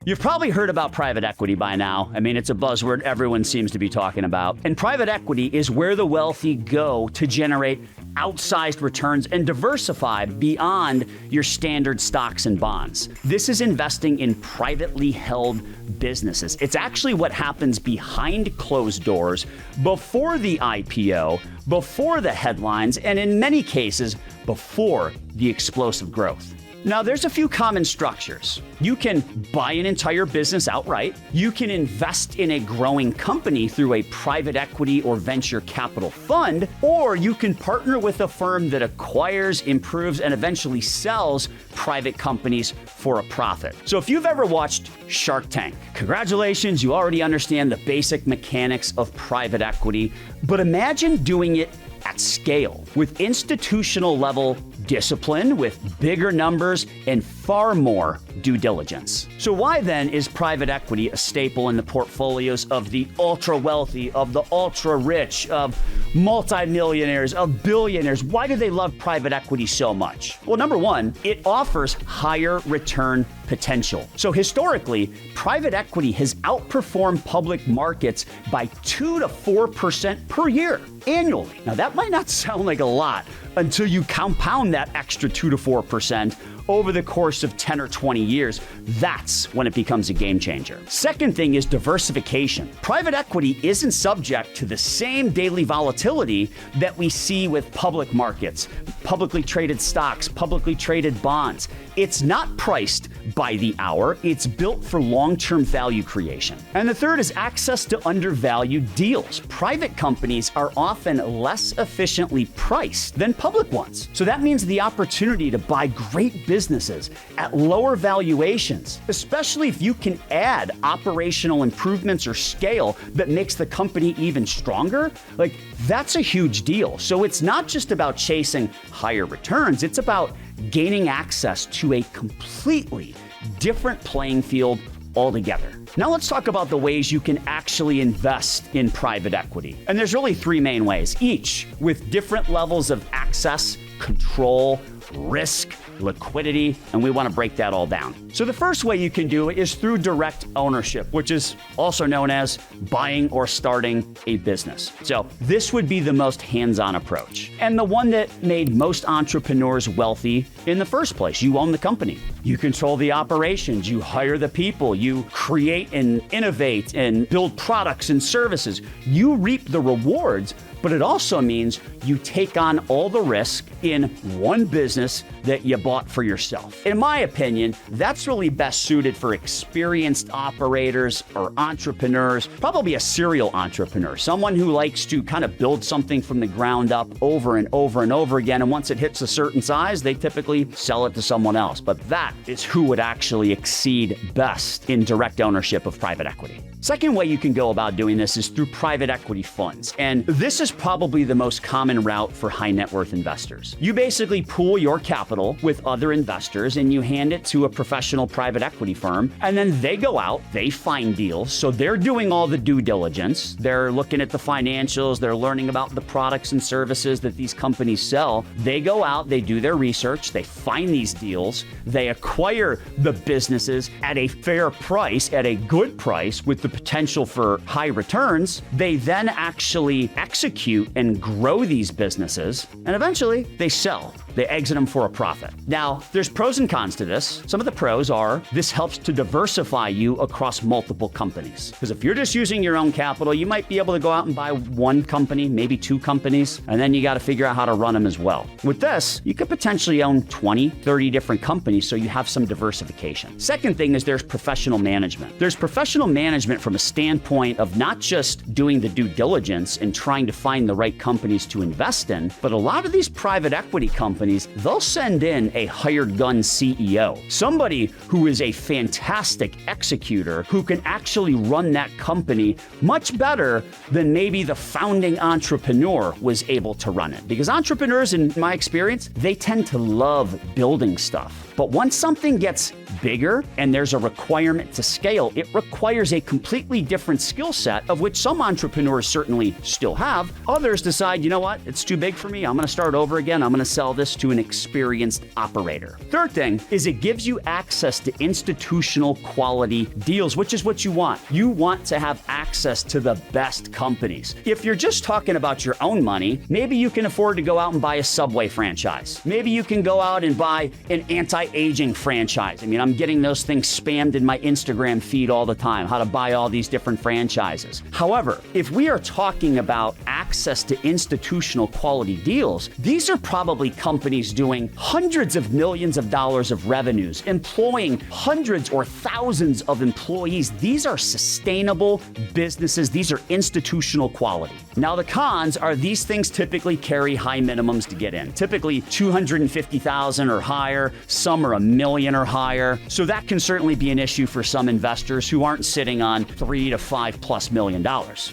You've probably heard about private equity by now. I mean, it's a buzzword everyone seems to be talking about. And private equity is where the wealthy go to generate outsized returns and diversify beyond your standard stocks and bonds. This is investing in privately held businesses. It's actually what happens behind closed doors, before the IPO, before the headlines, and in many cases, before the explosive growth. Now, there's a few common structures. You can buy an entire business outright. You can invest in a growing company through a private equity or venture capital fund, or you can partner with a firm that acquires, improves, and eventually sells private companies for a profit. So if you've ever watched Shark Tank, congratulations, you already understand the basic mechanics of private equity, but imagine doing it at scale with institutional level discipline, with bigger numbers and far more due diligence. So why then is private equity a staple in the portfolios of the ultra wealthy, of the ultra rich, of multimillionaires, of billionaires? Why do they love private equity so much? Well, number one, it offers higher return potential. So historically, private equity has outperformed public markets by 2 to 4% per year annually. Now that might not sound like a lot until you compound that extra 2 to 4% over the course of 10 or 20 years. That's when it becomes a game changer. Second thing is diversification. Private equity isn't subject to the same daily volatility that we see with public markets, publicly traded stocks, publicly traded bonds. It's not priced by the hour. It's built for long-term value creation. And the third is access to undervalued deals. Private companies are often less efficiently priced than public ones. So that means the opportunity to buy great businesses at lower valuations, especially if you can add operational improvements or scale that makes the company even stronger, like that's a huge deal. So it's not just about chasing higher returns, it's about gaining access to a completely different playing field altogether. Now let's talk about the ways you can actually invest in private equity. And there's really three main ways, each with different levels of access, control, risk, liquidity, and we want to break that all down. So the first way you can do it is through direct ownership, which is also known as buying or starting a business. So this would be the most hands-on approach, and the one that made most entrepreneurs wealthy in the first place. You own the company. You control the operations. You hire the people. You create and innovate and build products and services. You reap the rewards, but it also means you take on all the risk in one business that you bought for yourself. In my opinion, that's really best suited for experienced operators or entrepreneurs, probably a serial entrepreneur, someone who likes to kind of build something from the ground up over and over and over again. And once it hits a certain size, they typically sell it to someone else. But that is who would actually exceed best in direct ownership of private equity. Second way you can go about doing this is through private equity funds. And this is probably the most common route for high net worth investors. You basically pool your capital with other investors and you hand it to a professional private equity firm, and then they go out, they find deals. So they're doing all the due diligence. They're looking at the financials. They're learning about the products and services that these companies sell. They go out, they do their research, they find these deals, they acquire the businesses at a fair price, at a good price with the potential for high returns. They then actually execute and grow these businesses, and eventually they sell. They exit them for a profit. Now, there's pros and cons to this. Some of the pros are this helps to diversify you across multiple companies. Because if you're just using your own capital, you might be able to go out and buy one company, maybe two companies, and then you got to figure out how to run them as well. With this, you could potentially own 20, 30 different companies, so you have some diversification. Second thing is there's professional management. There's professional management from a standpoint of not just doing the due diligence and trying to find the right companies to invest in, but a lot of these private equity companies, they'll send in a hired gun CEO, somebody who is a fantastic executor who can actually run that company much better than maybe the founding entrepreneur was able to run it. Because entrepreneurs, in my experience, they tend to love building stuff. But once something gets bigger and there's a requirement to scale, it requires a completely different skill set, of which some entrepreneurs certainly still have. Others decide, you know what, it's too big for me. I'm going to start over again. I'm going to sell this to an experienced operator. Third thing is it gives you access to institutional quality deals, which is what you want. You want to have access to the best companies. If you're just talking about your own money, maybe you can afford to go out and buy a Subway franchise. Maybe you can go out and buy an anti-aging franchise. I mean, I'm getting those things spammed in my Instagram feed all the time, how to buy all these different franchises. However, if we are talking about access to institutional quality deals, these are probably companies doing hundreds of millions of dollars of revenues, employing hundreds or thousands of employees. These are sustainable businesses. These are institutional quality. Now, the cons are these things typically carry high minimums to get in. Typically $250,000 or higher. Some are $1 million or higher. So that can certainly be an issue for some investors who aren't sitting on $3 to $5+ million.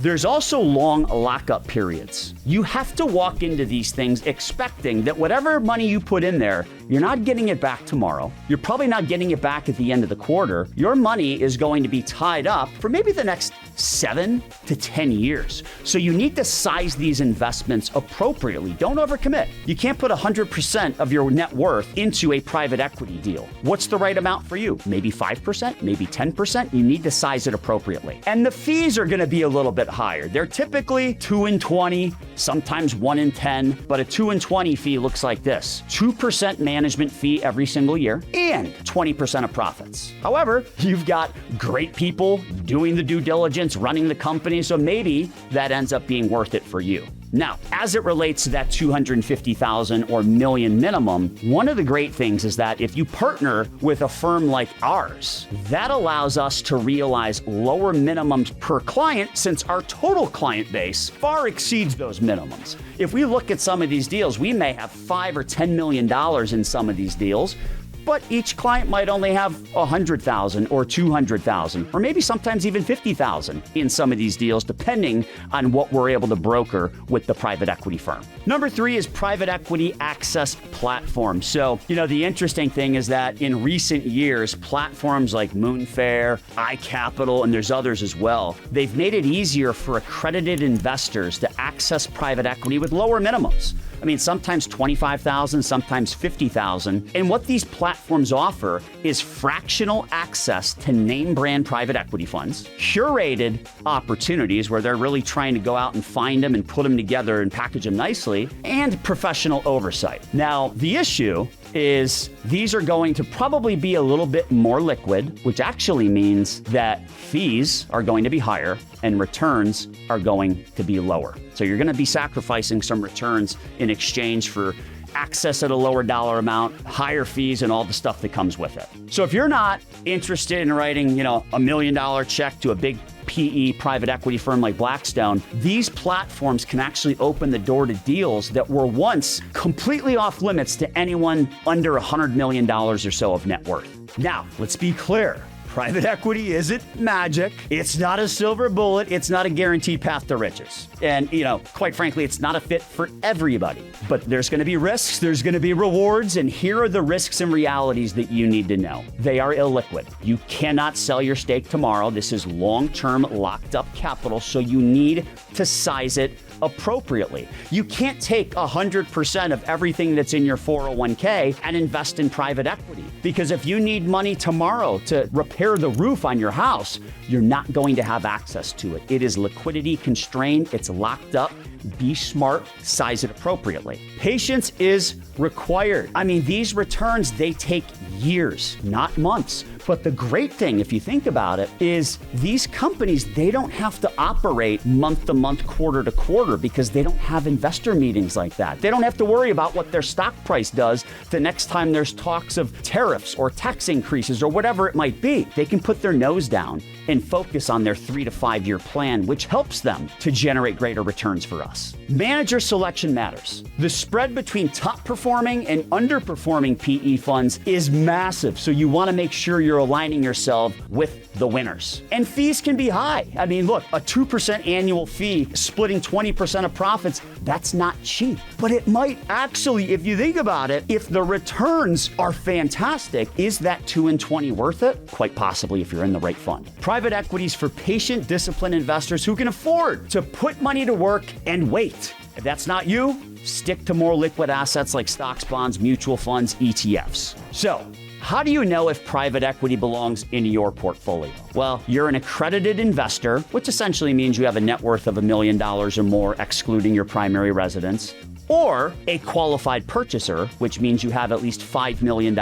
There's also long lockup periods. You have to walk into these things expecting that whatever money you put in there, you're not getting it back tomorrow. You're probably not getting it back at the end of the quarter. Your money is going to be tied up for maybe the next 7 to 10 years. So you need to size these investments appropriately. Don't overcommit. You can't put 100% of your net worth into a private equity deal. What's the right amount for you? Maybe 5%, maybe 10%. You need to size it appropriately. And the fees are going to be a little bit higher. They're typically 2 and 20, sometimes 1 and 10, but a 2 and 20 fee looks like this: 2% management fee every single year and 20% of profits. However, you've got great people doing the due diligence, running the company, so maybe that ends up being worth it for you. Now, as it relates to that $250,000 or $1 million minimum, one of the great things is that if you partner with a firm like ours, that allows us to realize lower minimums per client, since our total client base far exceeds those minimums. If we look at some of these deals, we may have $5 or $10 million in some of these deals, but each client might only have $100,000 or $200,000, or maybe sometimes even $50,000 in some of these deals, depending on what we're able to broker with the private equity firm. Number 3 is private equity access platform. So, the interesting thing is that in recent years, platforms like Moonfair, iCapital, and there's others as well, they've made it easier for accredited investors to access private equity with lower minimums. I mean, sometimes $25,000, sometimes $50,000. And what these platforms offer is fractional access to name brand private equity funds, curated opportunities where they're really trying to go out and find them and put them together and package them nicely, and professional oversight. Now, the issue is these are going to probably be a little bit more liquid, which actually means that fees are going to be higher and returns are going to be lower. So you're going to be sacrificing some returns in exchange for access at a lower dollar amount, higher fees, and all the stuff that comes with it. So if you're not interested in writing, $1 million check to a big PE private equity firm like Blackstone, these platforms can actually open the door to deals that were once completely off limits to anyone under $100 million or so of net worth. Now, let's be clear. Private equity isn't magic. It's not a silver bullet. It's not a guaranteed path to riches. And, quite frankly, it's not a fit for everybody. But there's going to be risks. There's going to be rewards. And here are the risks and realities that you need to know. They are illiquid. You cannot sell your stake tomorrow. This is long-term locked up capital. So you need to size it appropriately. You can't take 100% of everything that's in your 401k and invest in private equity. Because if you need money tomorrow to repair the roof on your house, you're not going to have access to it. It is liquidity constrained. It's locked up. Be smart, size it appropriately. Patience is required. I mean, these returns, they take years, not months. But the great thing, if you think about it, is these companies, they don't have to operate month to month, quarter to quarter, because they don't have investor meetings like that. They don't have to worry about what their stock price does the next time there's talks of tariffs or tax increases or whatever it might be. They can put their nose down and focus on their 3 to 5 year plan, which helps them to generate greater returns for us. Manager selection matters. The spread between top performing and underperforming PE funds is massive, so you want to make sure you're you're aligning yourself with the winners. And fees can be high. I mean, look, a 2% annual fee splitting 20% of profits, that's not cheap. But it might actually, if you think about it, if the returns are fantastic, is that 2 and 20 worth it? Quite possibly if you're in the right fund. Private equities for patient, disciplined investors who can afford to put money to work and wait. If that's not you, stick to more liquid assets like stocks, bonds, mutual funds, ETFs. So, how do you know if private equity belongs in your portfolio? Well, you're an accredited investor, which essentially means you have a net worth of $1 million or more, excluding your primary residence, or a qualified purchaser, which means you have at least $5 million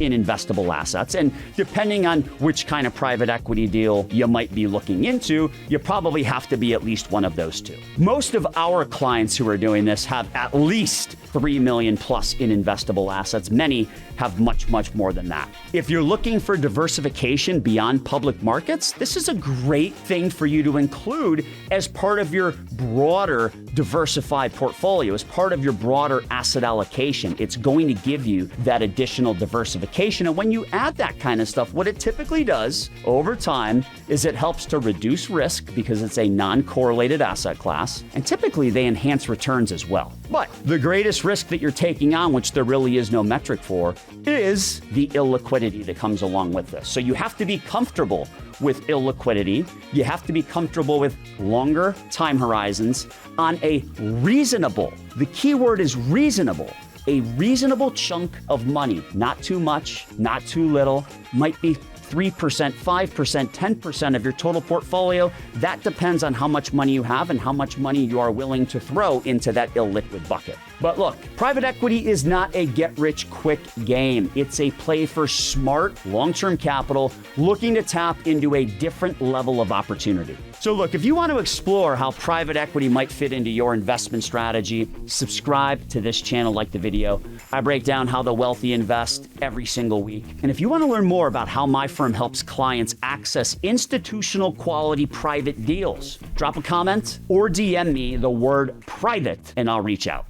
in investable assets. And depending on which kind of private equity deal you might be looking into, you probably have to be at least one of those two. Most of our clients who are doing this have at least $3 million plus in investable assets. Many have much, much more than that. If you're looking for diversification beyond public markets, this is a great thing for you to include as part of your broader diversified portfolio, as part of your broader asset allocation. It's going to give you that additional diversification. And when you add that kind of stuff, what it typically does over time is it helps to reduce risk because it's a non-correlated asset class. And typically they enhance returns as well. But the greatest risk that you're taking on, which there really is no metric for, is the illiquidity that comes along with this. So you have to be comfortable with illiquidity. You have to be comfortable with longer time horizons on a reasonable, the key word is reasonable, a reasonable chunk of money, not too much, not too little, might be 3%, 5%, 10% of your total portfolio. That depends on how much money you have and how much money you are willing to throw into that illiquid bucket. But look, private equity is not a get-rich-quick game. It's a play for smart, long-term capital looking to tap into a different level of opportunity. So look, if you want to explore how private equity might fit into your investment strategy, subscribe to this channel, like the video. I break down how the wealthy invest every single week. And if you want to learn more about how my firm helps clients access institutional quality private deals, drop a comment or DM me the word private and I'll reach out.